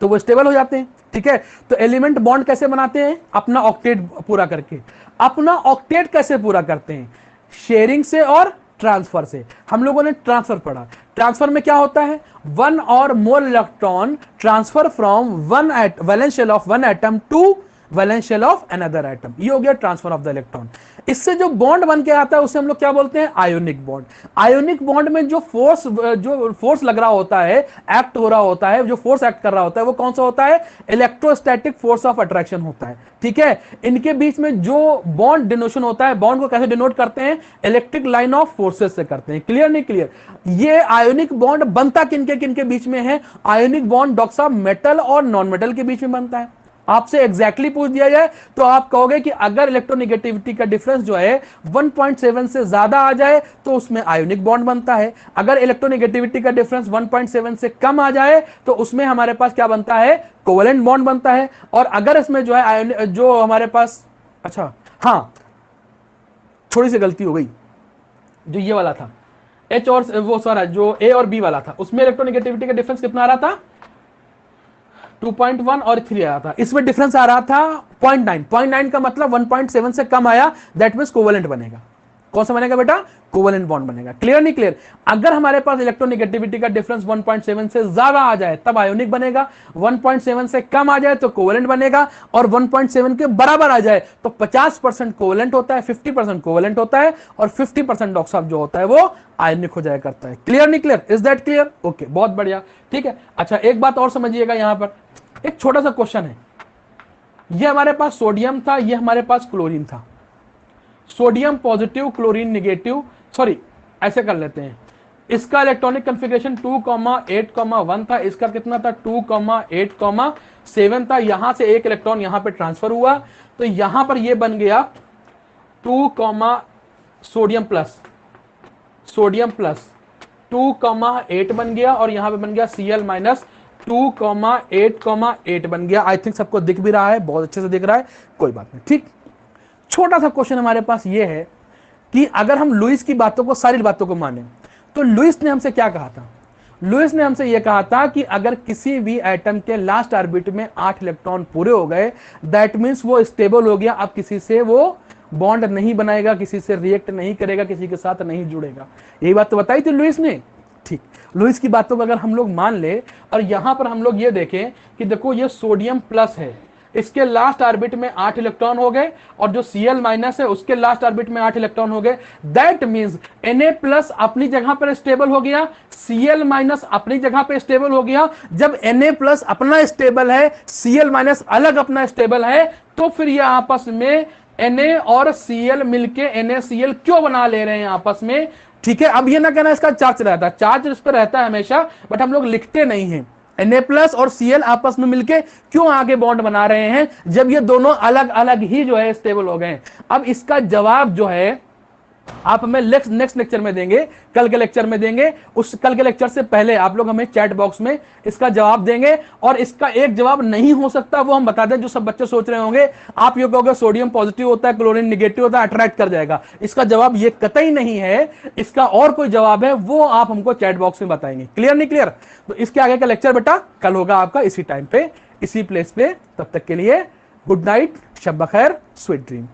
तो वो स्टेबल हो जाते हैं। ठीक है, तो एलिमेंट बॉन्ड कैसे बनाते हैं? अपना ऑक्टेट पूरा करके। अपना ऑक्टेट कैसे पूरा करते हैं? शेयरिंग से और ट्रांसफर से। हम लोगों ने ट्रांसफर पढ़ा, ट्रांसफर में क्या होता है? One or more electron transfer from one valence shell of one atom to valence shell of another atom. ये हो गया ट्रांसफर ऑफ द इलेक्ट्रॉन। इससे जो बॉन्ड बन के आता है उसे हम लोग क्या बोलते हैं? Ionic bond. आयोनिक बॉन्ड में जो फोर्स लग रहा होता है, एक्ट हो रहा होता है, जो फोर्स एक्ट कर रहा होता है वो कौन सा होता है? इलेक्ट्रोस्टैटिक फोर्स ऑफ अट्रैक्शन होता है। ठीक है, इनके बीच में जो बॉन्ड डिनोशन होता है, बॉन्ड को कैसे डिनोट करते हैं? इलेक्ट्रिक लाइन ऑफ फोर्सेस से करते हैं। क्लियर नहीं क्लियर? ये आयोनिक बॉन्ड बनता किनके किनके बीच में है? आयोनिक बॉन्ड डॉक्टर साहब मेटल और नॉन मेटल के बीच में बनता है। आपसे एग्जैक्टली पूछ दिया जाए तो आप कहोगे कि अगर इलेक्ट्रोनेगेटिविटी का डिफरेंस जो है 1.7 से ज्यादा आ जाए तो उसमें आयोनिक बॉन्ड बनता है। अगर इलेक्ट्रोनेगेटिविटी का डिफरेंस 1.7 से कम आ जाए तो उसमें हमारे पास क्या बनता है? कोवैलेंट बॉन्ड बनता है। और अगर इसमें जो है जो हमारे पास, अच्छा हाँ, थोड़ी सी गलती हो गई, जो ये वाला था H और वो सारा जो A और B वाला था, उसमें इलेक्ट्रोनेगेटिविटी का डिफरेंस कितना आ रहा था? 2.1 और 3 आया था। इसमें डिफरेंस आ रहा था 0.9। 0.9 का मतलब 1.7 से कम आया, दैट मींस कोवैलेंट बनेगा। कौन सा बनेगा बेटा? कोवेलेंट बॉन्ड बनेगा। क्लियर नहीं क्लियर? अगर हमारे पास इलेक्ट्रोनेगेटिविटी का डिफरेंस 1.7 से ज्यादा आ जाए तब आयोनिक बनेगा, 1.7 से कम आ जाए तो कोवेलेंट बनेगा, और 1.7 के बराबर आ जाए तो 50% कोवेलेंट होता है, 50% कोवेलेंट होता है, और 50% डॉक्टर जो होता है वो आयनिक हो जाया करता है। क्लियर नहीं clear? Is that clear? Okay, बहुत बढ़िया, ठीक है। अच्छा, एक बात और समझिएगा, यहां पर एक छोटा सा क्वेश्चन है। ये हमारे पास सोडियम था, ये हमारे पास क्लोरीन था, sodium positive chlorine negative, sorry ऐसे कर लेते हैं, इसका इलेक्ट्रॉनिक कॉन्फ़िगरेशन 2,8,1 था, इसका कितना था? 2,8,7 था। यहां से एक इलेक्ट्रॉन यहां पे ट्रांसफर हुआ तो यहां पर ये बन गया 2, सोडियम प्लस 2,8 बन गया, और यहां पे बन गया Cl माइनस 2,8,8 बन गया। आई थिंक सबको दिख भी रहा है, बहुत अच्छे से दिख रहा है, कोई बात नहीं, ठीक। छोटा सा क्वेश्चन हमारे पास ये है कि अगर हम लुईस की बातों को, सारी बातों को माने, तो लुईस ने हमसे क्या कहा था? लुईस ने हमसे यह कहा था कि अगर किसी भी एटम के लास्ट ऑर्बिट में 8 इलेक्ट्रॉन पूरे हो गए, दैट मींस वो स्टेबल हो गया, अब किसी से वो बॉन्ड नहीं बनाएगा, किसी से रिएक्ट नहीं करेगा, किसी के साथ नहीं जुड़ेगा। यही बात तो बताई थी लुईस ने, ठीक। लुईस की बातों को अगर हम लोग मान ले और यहां पर हम लोग ये देखें कि देखो ये सोडियम प्लस है, इसके लास्ट ऑर्बिट में 8 इलेक्ट्रॉन हो गए, और जो Cl माइनस है उसके लास्ट ऑर्बिट में 8 इलेक्ट्रॉन हो गए, दैट मींस Na प्लस अपनी जगह पर स्टेबल हो गया, Cl माइनस अपनी जगह पर स्टेबल हो गया। जब Na प्लस अपना स्टेबल है, Cl माइनस अलग अपना स्टेबल है, तो फिर ये आपस में Na और Cl मिलके NaCl क्यों बना ले रहे हैं आपस में, ठीक है। अब ये ना कहना इसका चार्ज रहता है, चार्ज इस पर रहता है हमेशा, बट हम लोग लिखते नहीं हैं। Na प्लस और Cl आपस में मिलके क्यों आगे बॉन्ड बना रहे हैं, जब ये दोनों अलग अलग ही जो है स्टेबल हो गए। अब इसका जवाब जो है आप हमें नेक्स्ट लेक्चर में देंगे, कल के लेक्चर में देंगे। उस कल के लेक्चर से पहले आप लोग हमें चैट बॉक्स में इसका जवाब देंगे, और इसका एक जवाब नहीं हो सकता वो हम बता दें, जो सब बच्चे सोच रहे होंगे। आप ये कहोगे सोडियम पॉजिटिव होता है, क्लोरीन निगेटिव होता है, अट्रैक्ट कर जाएगा। इसका जवाब ये कतई नहीं है, इसका और कोई जवाब है, वो आप हमको चैट बॉक्स में बताएंगे। क्लियर नहीं क्लियर? तो इसके आगे का लेक्चर बेटा कल होगा आपका इसी टाइम पे, इसी प्लेस पे। तब तक के लिए गुड नाइट, शब बखैर, स्वीट ड्रीम।